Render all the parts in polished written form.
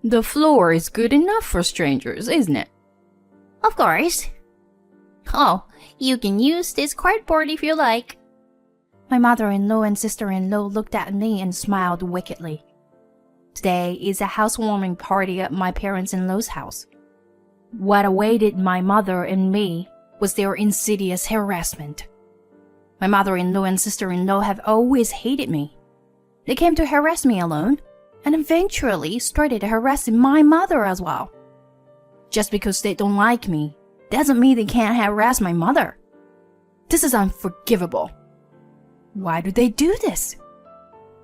The floor is good enough for strangers, isn't it? Of course. Oh, you can use this cardboard if you like. My mother-in-law and sister-in-law looked at me and smiled wickedly. Today is a housewarming party at my parents-in-law's house. What awaited my mother and me was their insidious harassment. My mother-in-law and sister-in-law have always hated me. They came to harass me alone, and eventually started harassing my mother as well. Just because they don't like me doesn't mean they can't harass my mother. This is unforgivable. Why do they do this?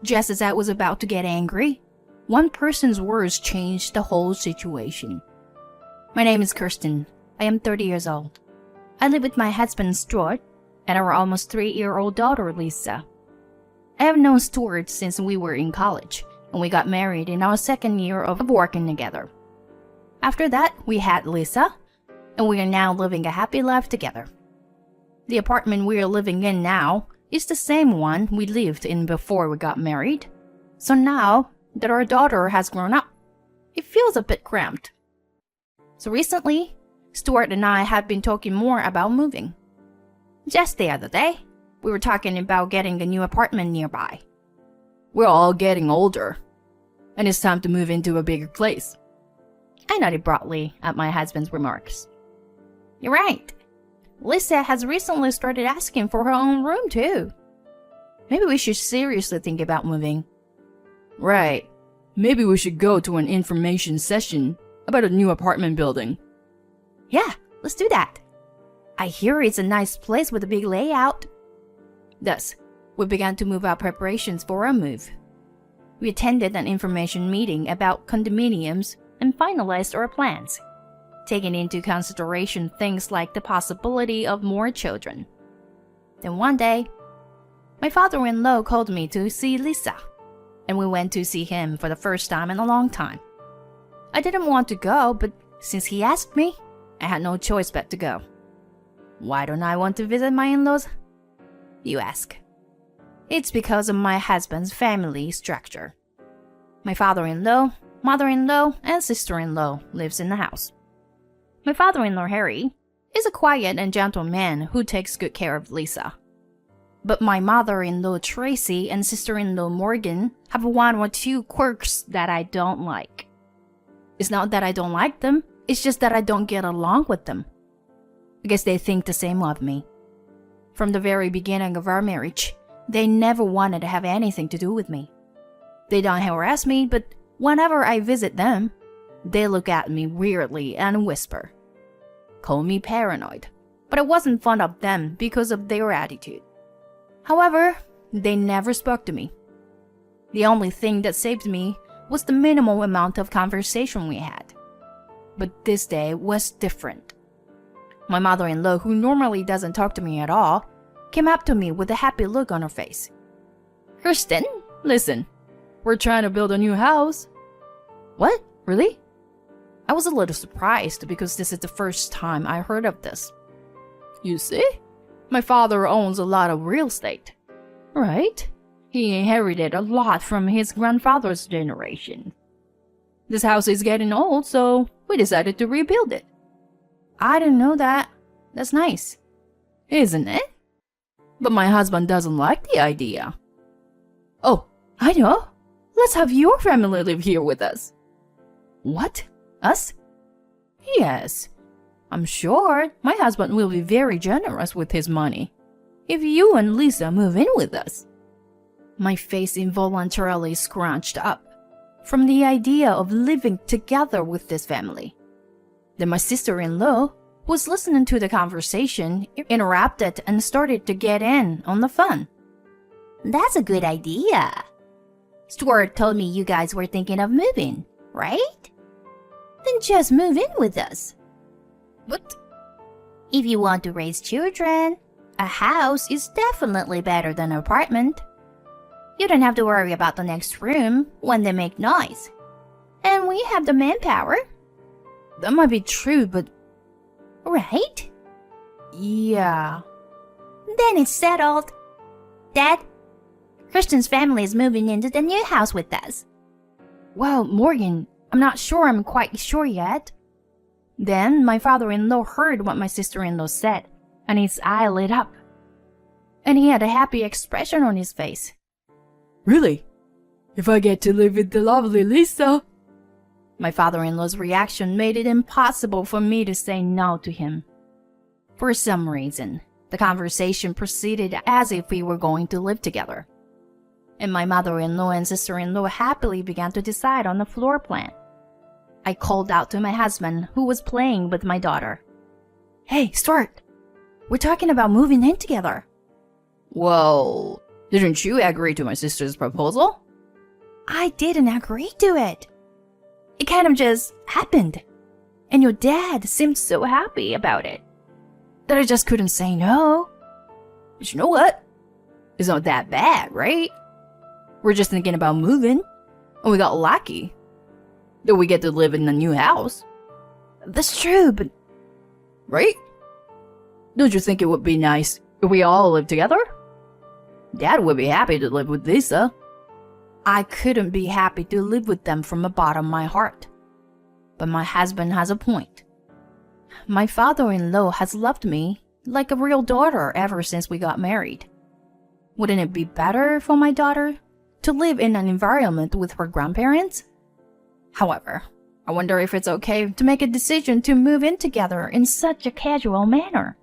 Just as I was about to get angry, one person's words changed the whole situation. My name is Kirsten. I am 30 years old. I live with my husband Stuart and our almost 3-year-old daughter Lisa. I have known Stuart since we were in college, and we got married in our second year of working together. After that, we had Lisa, and we are now living a happy life together. The apartment we are living in now is the same one we lived in before we got married. So now that our daughter has grown up, it feels a bit cramped. So recently, Stuart and I have been talking more about moving. Just the other day, we were talking about getting a new apartment nearby. We're all getting older, and it's time to move into a bigger place. I nodded broadly at my husband's remarks. You're right. Lisa has recently started asking for her own room too. Maybe we should seriously think about moving. Right. Maybe we should go to an information session about a new apartment building. Yeah, let's do that. I hear it's a nice place with a big layout. Thus, we began to move our preparations for our move. We attended an information meeting about condominiums and finalized our plans, taking into consideration things like the possibility of more children. Then one day, my father-in-law called me to see Lisa, and we went to see him for the first time in a long time. I didn't want to go, but since he asked me, I had no choice but to go. Why don't I want to visit my in-laws? You ask. It's because of my husband's family structure. My father-in-law, mother-in-law, and sister-in-law lives in the house. My father-in-law, Harry, is a quiet and gentle man who takes good care of Lisa. But my mother-in-law, Tracy, and sister-in-law, Morgan, have one or two quirks that I don't like. It's not that I don't like them, it's just that I don't get along with them. I guess they think the same of me. From the very beginning of our marriage, they never wanted to have anything to do with me. They don't harass me, but whenever I visit them, they look at me weirdly and whisper. Call me paranoid, but I wasn't fond of them because of their attitude. However, they never spoke to me. The only thing that saved me was the minimal amount of conversation we had. But this day was different. My mother-in-law, who normally doesn't talk to me at all, came up to me with a happy look on her face. Kirsten, listen, we're trying to build a new house. What? Really? I was a little surprised because this is the first time I heard of this. You see, my father owns a lot of real estate, right? He inherited a lot from his grandfather's generation. This house is getting old, so we decided to rebuild it. I didn't know that. That's nice. Isn't it? But my husband doesn't like the idea. Oh, I know. Let's have your family live here with us. What? Us? Yes. I'm sure my husband will be very generous with his money if you and Lisa move in with us. My face involuntarily scrunched up from the idea of living together with this family. Then my sister-in-law, who was listening to the conversation, interrupted and started to get in on the fun. That's a good idea. Stuart told me you guys were thinking of moving, right? Then just move in with us. But if you want to raise children, a house is definitely better than an apartment. You don't have to worry about the next room when they make noise. And we have the manpower. That might be true, but... Right? Yeah. Then it's settled. Dad, Christian's family is moving into the new house with us. Wow, Morgan, I'm not sure I'm quite sure yet. Then my father-in-law heard what my sister-in-law said, and his eye lit up. And he had a happy expression on his face. Really? If I get to live with the lovely Lisa? My father-in-law's reaction made it impossible for me to say no to him. For some reason, the conversation proceeded as if we were going to live together. And my mother-in-law and sister-in-law happily began to decide on the floor plan. I called out to my husband, who was playing with my daughter. Hey, Stuart, we're talking about moving in together. Well, didn't you agree to my sister's proposal? I didn't agree to it. It kind of just happened. And your dad seemed so happy about it that I just couldn't say no. But you know what? It's not that bad, right? We're just thinking about moving, and we got lucky that we get to live in a new house. That's true, but... Right? Don't you think it would be nice if we all lived together? Dad would be happy to live with Lisa. I couldn't be happy to live with them from the bottom of my heart. But my husband has a point. My father-in-law has loved me like a real daughter ever since we got married. Wouldn't it be better for my daughter to live in an environment with her grandparents? However, I wonder if it's okay to make a decision to move in together in such a casual manner.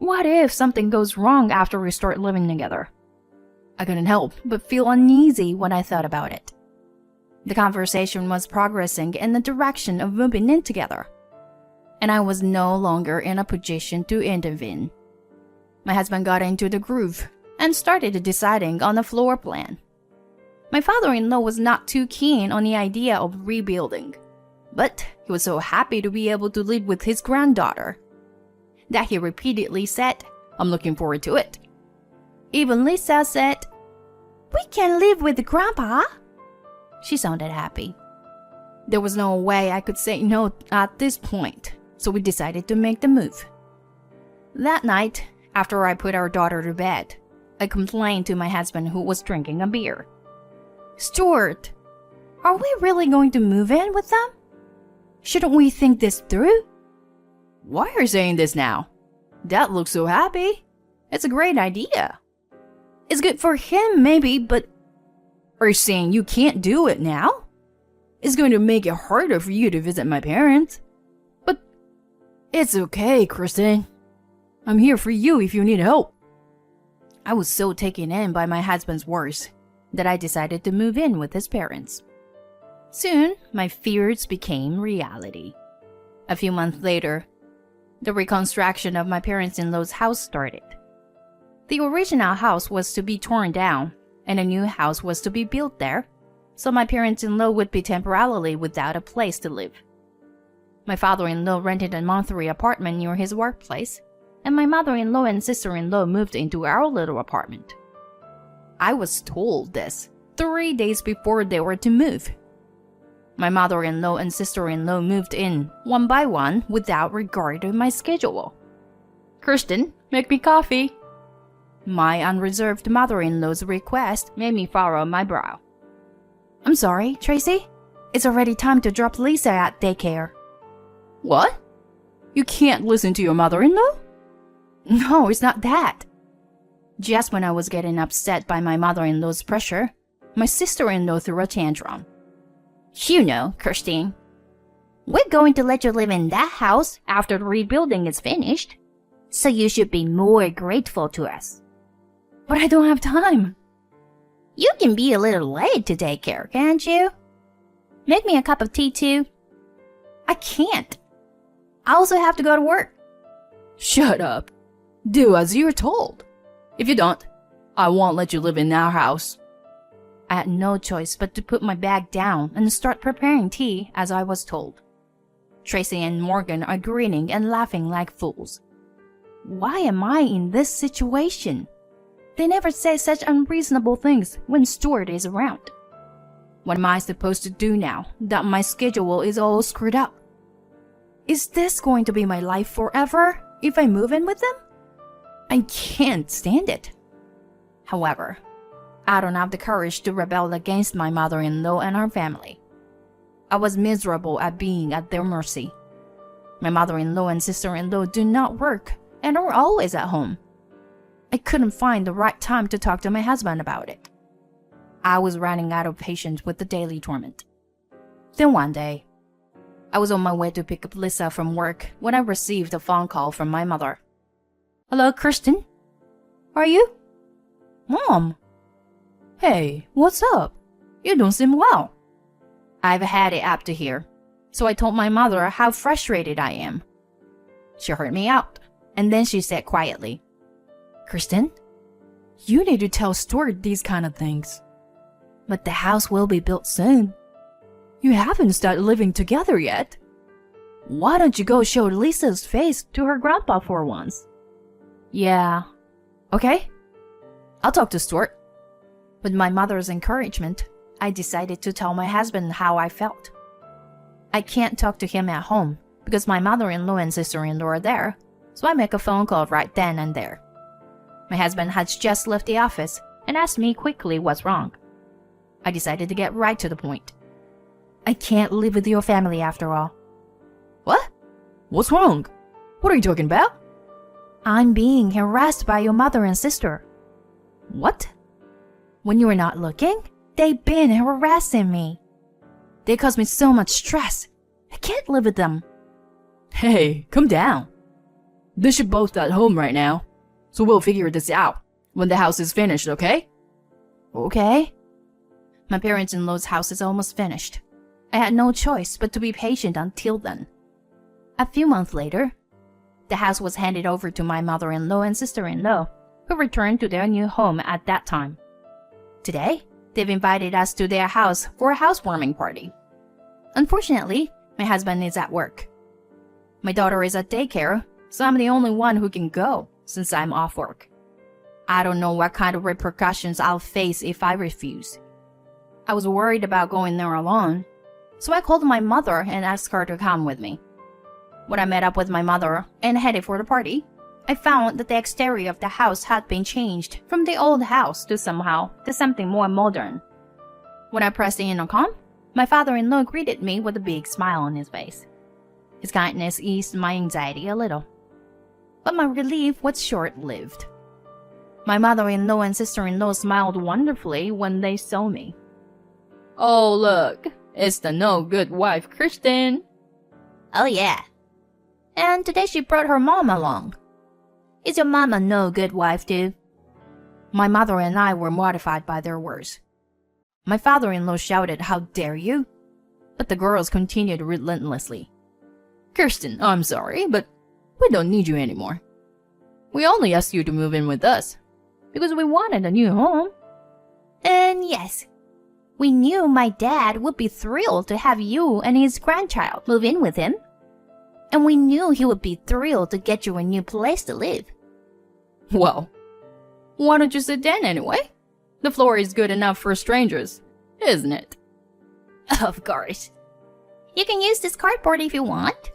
What if something goes wrong after we start living together? I couldn't help but feel uneasy when I thought about it. The conversation was progressing in the direction of moving in together, and I was no longer in a position to intervene. My husband got into the groove and started deciding on the floor plan. My father-in-law was not too keen on the idea of rebuilding, but he was so happy to be able to live with his granddaughter that he repeatedly said, "I'm looking forward to it." Even Lisa said, "We can live with Grandpa." She sounded happy. There was no way I could say no at this point, so we decided to make the move. That night, after I put our daughter to bed, I complained to my husband, who was drinking a beer. "Stuart, are we really going to move in with them? Shouldn't we think this through?" Why are you saying this now? Dad looks so happy. It's a great idea. It's good for him, maybe, but... Are you saying you can't do it now? It's going to make it harder for you to visit my parents. But it's okay, Kristen. I'm here for you if you need help. I was so taken in by my husband's words that I decided to move in with his parents. Soon, my fears became reality. A few months later, the reconstruction of my parents-in-law's house started. The original house was to be torn down, and a new house was to be built there, so my parents-in-law would be temporarily without a place to live. My father-in-law rented a monthly apartment near his workplace, and my mother-in-law and sister-in-law moved into our little apartment. I was told this 3 days before they were to move. My mother-in-law and sister-in-law moved in one by one without regard to my schedule. Kirsten, make me coffee. My unreserved mother-in-law's request made me furrow my brow. I'm sorry, Tracy. It's already time to drop Lisa at daycare. What? You can't listen to your mother-in-law? No, it's not that. Just when I was getting upset by my mother-in-law's pressure, my sister-in-law threw a tantrum. You know, Kirsten, we're going to let you live in that house after the rebuilding is finished, so you should be more grateful to us. But I don't have time. You can be a little late to daycare, can't you? Make me a cup of tea too. I can't. I also have to go to work. Shut up. Do as you're told. If you don't, I won't let you live in our house. I had no choice but to put my bag down and start preparing tea as I was told. Tracy and Morgan are grinning and laughing like fools. Why am I in this situation? They never say such unreasonable things when Stuart is around. What am I supposed to do now that my schedule is all screwed up? Is this going to be my life forever if I move in with them? I can't stand it. However, I don't have the courage to rebel against my mother-in-law and her family. I was miserable at being at their mercy. My mother-in-law and sister-in-law do not work and are always at home. I couldn't find the right time to talk to my husband about it. I was running out of patience with the daily torment. Then one day, I was on my way to pick up Lisa from work when I received a phone call from my mother. "Hello, Kristen? Are you?" "Mom." "Hey, what's up? You don't seem well." I've had it up to here, so I told my mother how frustrated I am. She heard me out, and then she said quietly, "Kristen, you need to tell Stuart these kind of things. But the house will be built soon. You haven't started living together yet. Why don't you go show Lisa's face to her grandpa for once?" "Yeah, okay. I'll talk to Stuart." With my mother's encouragement, I decided to tell my husband how I felt. I can't talk to him at home because my mother-in-law and sister-in-law are there, so I make a phone call right then and there. My husband had just left the office and asked me quickly what's wrong. I decided to get right to the point. "I can't live with your family after all." "What? What's wrong? What are you talking about?" "I'm being harassed by your mother and sister." "What?" "When you were not looking, they've been harassing me. They cause me so much stress. I can't live with them." "Hey, calm down. They should both at home right now, so we'll figure this out when the house is finished, okay?" "Okay." My parents-in-law's house is almost finished. I had no choice but to be patient until then. A few months later, the house was handed over to my mother-in-law and sister-in-law, who returned to their new home at that time. Today, they've invited us to their house for a housewarming party. Unfortunately, my husband is at work. My daughter is at daycare, so I'm the only one who can go since I'm off work. I don't know what kind of repercussions I'll face if I refuse. I was worried about going there alone, so I called my mother and asked her to come with me. When I met up with my mother and headed for the party, I found that the exterior of the house had been changed from the old house to something more modern. When I pressed the intercom, my father-in-law greeted me with a big smile on his face. His kindness eased my anxiety a little. But my relief was short-lived. My mother-in-law and sister-in-law smiled wonderfully when they saw me. Oh, look, it's the no-good wife, Kristen. "Oh, yeah. And today she brought her mom along. Is your mom a no-good wife, too?" My mother and I were mortified by their words. My father-in-law shouted, "How dare you?" But the girls continued relentlessly. "Kirsten, I'm sorry, but we don't need you anymore. We only asked you to move in with us because we wanted a new home." "And yes, we knew my dad would be thrilled to have you and his grandchild move in with him. And we knew he would be thrilled to get you a new place to live." "Well, why don't you sit down anyway? The floor is good enough for strangers, isn't it?" "Of course. You can use this cardboard if you want."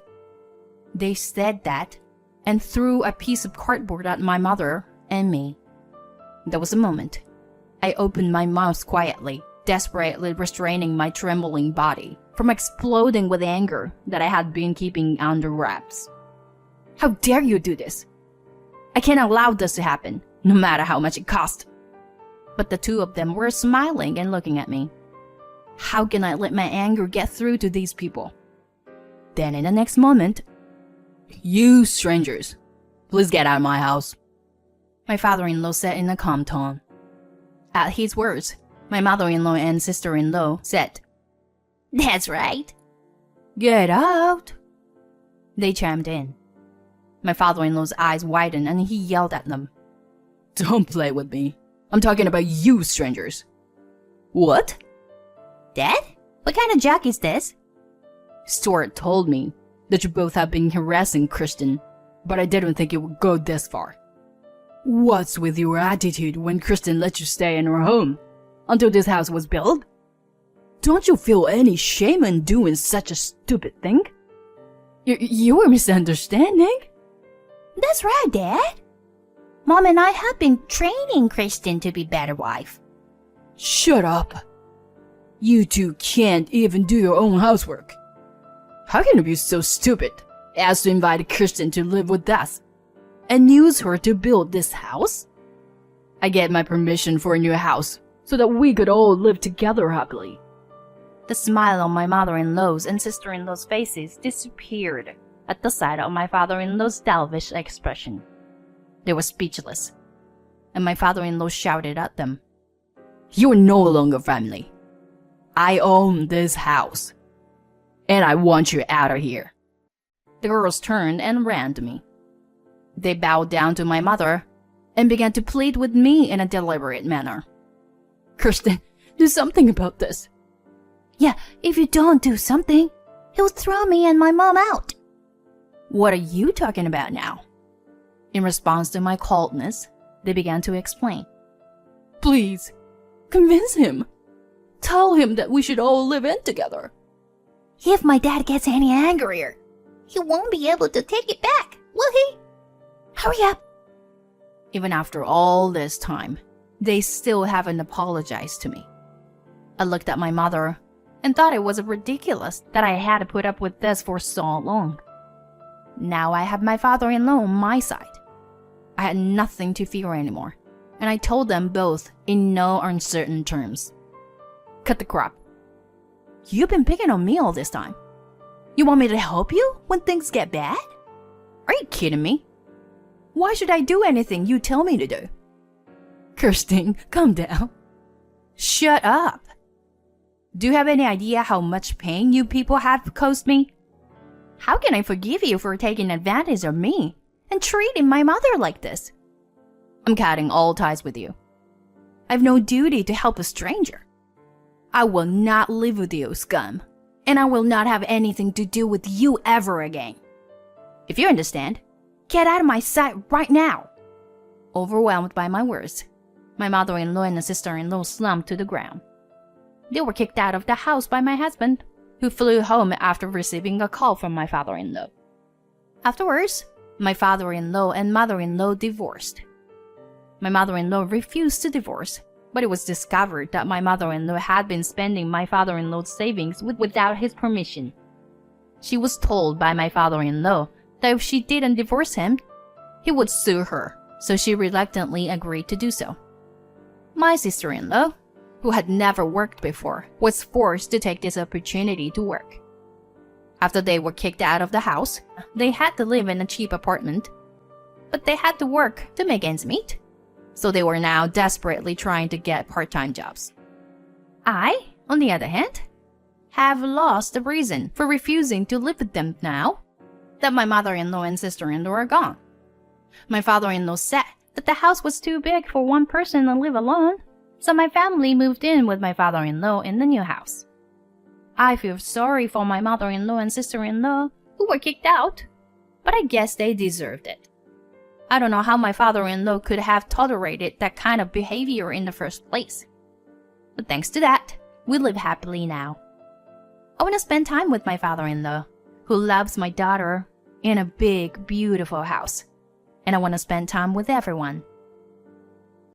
They said that and threw a piece of cardboard at my mother and me. There was a moment. I opened my mouth quietly, desperately restraining my trembling body from exploding with anger that I had been keeping under wraps. "How dare you do this? I can't allow this to happen, no matter how much it cost." But the two of them were smiling and looking at me. How can I let my anger get through to these people? Then in the next moment, "You strangers, please get out of my house," my father-in-law said in a calm tone. At his words, my mother-in-law and sister-in-law said, "That's right. "Get out." They chimed in. My father-in-law's eyes widened and he yelled at them. "Don't play with me. I'm talking about you strangers." "What? Dad? What kind of joke is this?" "Stuart told me that you both have been harassing Kristen, but I didn't think it would go this far. What's with your attitude when Kristen let you stay in her home until this house was built? Don't you feel any shame in doing such a stupid thing? You're misunderstanding." "That's right, Dad. Mom and I have been training Kristen to be a better wife." "Shut up. You two can't even do your own housework. How can you be so stupid as to invite Kirsten to live with us and use her to build this house? I get my permission for a new house so that we could all live together happily. The smile on my mother-in-law's and sister-in-law's faces disappeared at the sight of my father-in-law's selfish expression. They were speechless, and my father-in-law shouted at them, "You're no longer family. I own this house, and I want you out of here." The girls turned and ran to me. They bowed down to my mother and began to plead with me in a deliberate manner. Kirsten, do something about this. Yeah, if you don't do something, he'll throw me and my mom out. What are you talking about now? In response to my coldness, they began to explain. Please, convince him. Tell him that we should all live in together. If my dad gets any angrier, he won't be able to take it back, will he? Hurry up. Even after all this time, they still haven't apologized to me. I looked at my mother and thought it was ridiculous that I had to put up with this for so long. Now I have my father-in-law on my side. I had nothing to fear anymore, and I told them both in no uncertain terms. Cut the crap. You've been picking on me all this time. You want me to help you when things get bad? Are you kidding me? Why should I do anything you tell me to do? Kirsten, calm down. Shut up. Do you have any idea how much pain you people have caused me? How can I forgive you for taking advantage of me and treating my mother like this? I'm cutting all ties with you. I have no duty to help a stranger. I will not live with you, scum, and I will not have anything to do with you ever again. If you understand, get out of my sight right now. Overwhelmed by my words, my mother-in-law and sister-in-law slumped to the ground. They were kicked out of the house by my husband, who flew home after receiving a call from my father-in-law. Afterwards, my father-in-law and mother-in-law divorced. My mother-in-law refused to divorce, but it was discovered that my mother-in-law had been spending my father-in-law's savings without his permission. She was told by my father-in-law that if she didn't divorce him, he would sue her, so she reluctantly agreed to do so. My sister-in-law, who had never worked before, was forced to take this opportunity to work. After they were kicked out of the house, they had to live in a cheap apartment, but they had to work to make ends meet, so they were now desperately trying to get part-time jobs. I, on the other hand, have lost the reason for refusing to live with them now that my mother-in-law and sister-in-law are gone. My father-in-law said that the house was too big for one person to live alone, so my family moved in with my father-in-law in the new house. I feel sorry for my mother-in-law and sister-in-law who were kicked out, but I guess they deserved it. I don't know how my father-in-law could have tolerated that kind of behavior in the first place. But thanks to that, we live happily now. I want to spend time with my father-in-law, who loves my daughter, in a big, beautiful house. And I want to spend time with everyone